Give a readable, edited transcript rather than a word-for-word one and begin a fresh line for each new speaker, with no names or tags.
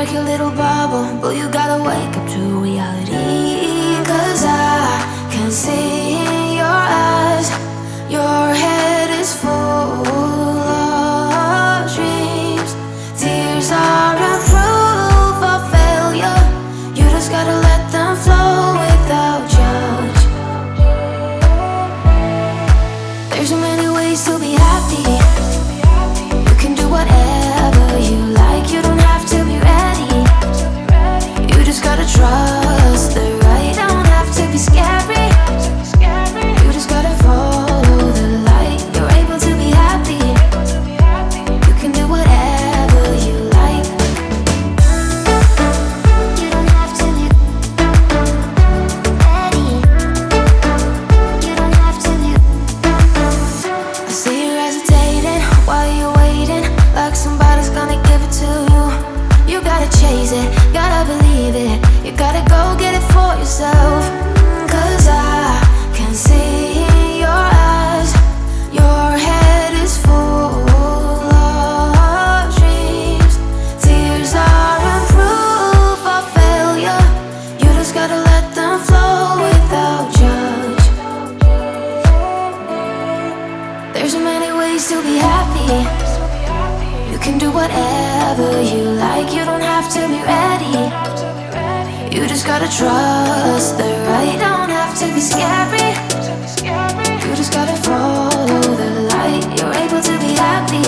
break your little bubble, but you gotta wake up to reality. 'Cause I can see in your eyes, your head is full of dreams. Tears are a proof of failure. You just gotta let them flow without judge. There's so many ways to be happy. You can do whatever you like. You don't have to be ready. You just gotta trust the right. Don't have to be scary. You just gotta follow the light. You're able to be happy. You can do whatever you like. You don't have to be ready. You don't have to be. I see you hesitating while you're waiting, like somebody's gonna give it to you. You gotta chase it, gotta believe it. You gotta go get it for yourself. 'Cause I can see in your eyes, your head is full of dreams. Tears are a proof of failure. You just gotta let them flow without judge. There's so many ways to be happy. You can do whatever you like. You don't have to be ready. You just gotta trust the right. Don't have to be scary. You just gotta follow the light. You're able to be happy.